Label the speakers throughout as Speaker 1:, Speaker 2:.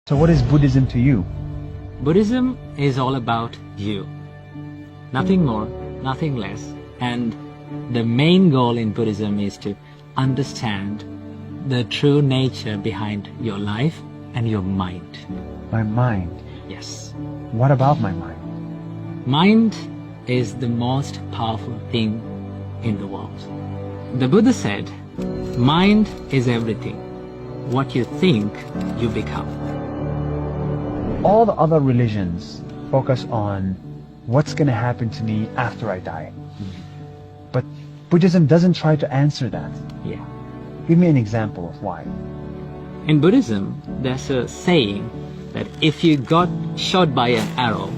Speaker 1: So what is Buddhism to you?
Speaker 2: Buddhism is all about you. Nothing more, nothing less. And the main goal in Buddhism is to understand the true nature behind your life and your mind.
Speaker 1: My mind.
Speaker 2: Yes.
Speaker 1: What about my mind?
Speaker 2: Mind is the most powerful thing in the world. The Buddha said, mind is everything. What you think, you become.
Speaker 1: All the other religions focus on what's going to happen to me after I die. But Buddhism doesn't try to answer that.
Speaker 2: Yeah.
Speaker 1: Give me an example of why.
Speaker 2: In Buddhism, there's a saying that if you got shot by an arrow,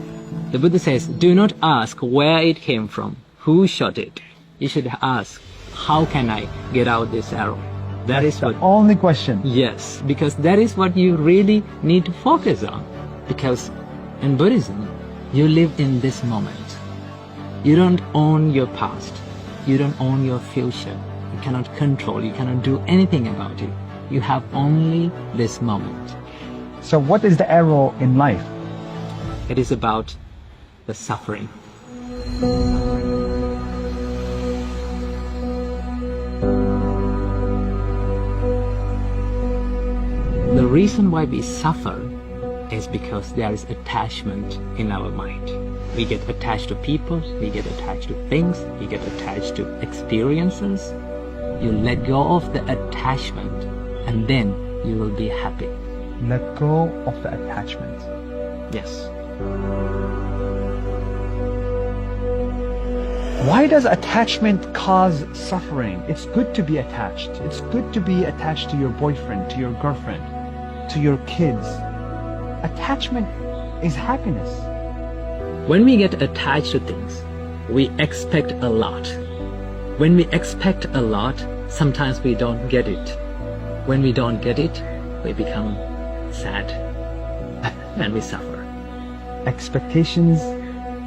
Speaker 2: the Buddha says, do not ask where it came from, who shot it. You should ask, how can I get out this arrow? That is what...
Speaker 1: Only question.
Speaker 2: Yes, because that is what you really need to focus on. Because in Buddhism, you live in this moment. You don't own your past. You don't own your future. You cannot control, you cannot do anything about it. You have only this moment.
Speaker 1: So what is the arrow in life?
Speaker 2: It is about the suffering. The reason why we suffer is because there is attachment in our mind. We get attached to people, we get attached to things, we get attached to experiences. You let go of the attachment and then you will be happy.
Speaker 1: Let go of the attachment.
Speaker 2: Yes.
Speaker 1: Why does attachment cause suffering? It's good to be attached. It's good to be attached to your boyfriend, to your girlfriend, to your kids. Attachment is happiness.
Speaker 2: When we get attached to things, we expect a lot. When we expect a lot, sometimes we don't get it. When we don't get it, we become sad and we suffer.
Speaker 1: Expectations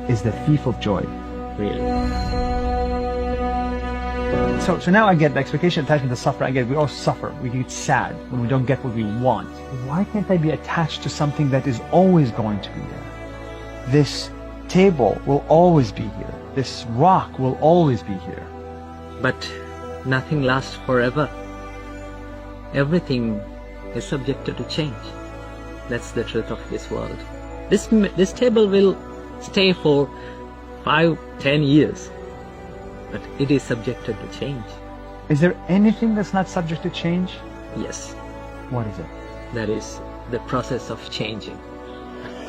Speaker 1: is the thief of joy.
Speaker 2: Really.
Speaker 1: So now I get the expectation, attachment, the suffering. I get we all suffer. We get sad when we don't get what we want. Why can't I be attached to something that is always going to be there? This table will always be here. This rock will always be here.
Speaker 2: But nothing lasts forever. Everything is subjected to change. That's the truth of this world. This table will stay for 5-10 years, but it is subjected to change.
Speaker 1: Is there anything that's not subject to change?
Speaker 2: Yes,
Speaker 1: What is it?
Speaker 2: that is the process of changing.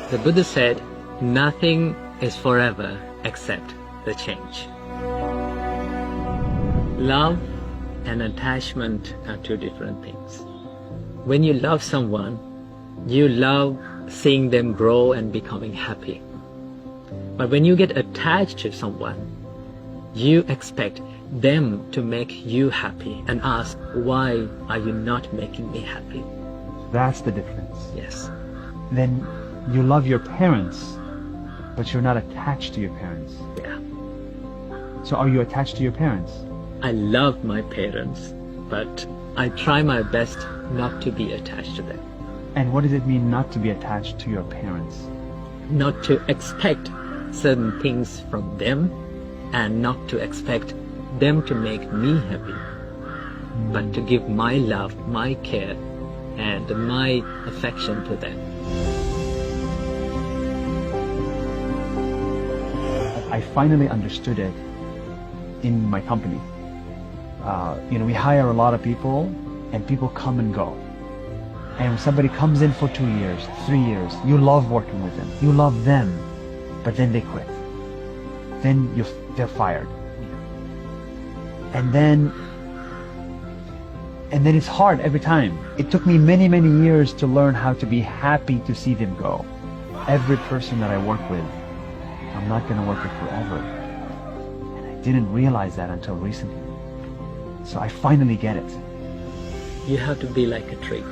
Speaker 2: The Buddha said, nothing is forever except the change. Love and attachment are two different things. When you love someone, you love seeing them grow and becoming happy. But when you get attached to someone, you expect them to make you happy and ask, why are you not making me happy?
Speaker 1: That's the difference.
Speaker 2: Yes.
Speaker 1: Then you love your parents, but you're not attached to your parents.
Speaker 2: Yeah.
Speaker 1: So are you attached to your parents?
Speaker 2: I love my parents, but I try my best not to be attached to them.
Speaker 1: And what does it mean not to be attached to your parents?
Speaker 2: Not to expect certain things from them and not to expect them to make me happy, but to give my love, my care, and my affection to them.
Speaker 1: I finally understood it in my company. We hire a lot of people and people come and go. And when somebody comes in for 2 years, 3 years, you love working with them. You love them, but then they quit. Then they're fired. And then it's hard every time. It took me many, many years to learn how to be happy to see them go. Every person that I work with, I'm not going to work with forever. And I didn't realize that until recently. So I finally get it.
Speaker 2: You have to be like a tree.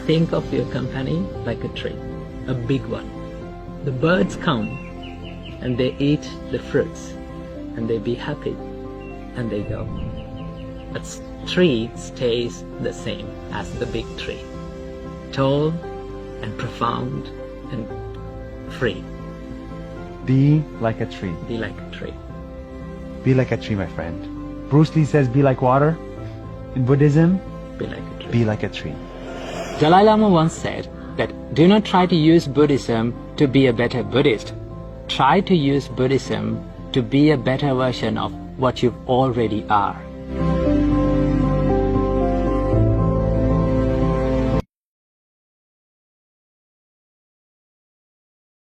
Speaker 2: Think of your company like a tree, a big one. The birds come and they eat the fruits and they be happy and they go. But tree stays the same as the big tree. Tall, and profound and free.
Speaker 1: Be like a tree.
Speaker 2: Be like a tree.
Speaker 1: Be like a tree, my friend. Bruce Lee says, be like water. In Buddhism,
Speaker 2: Be like a tree.
Speaker 1: be like a tree.
Speaker 2: Dalai Lama once said that do not try to use Buddhism to be a better Buddhist. Try to use Buddhism to be a better version of what you already are.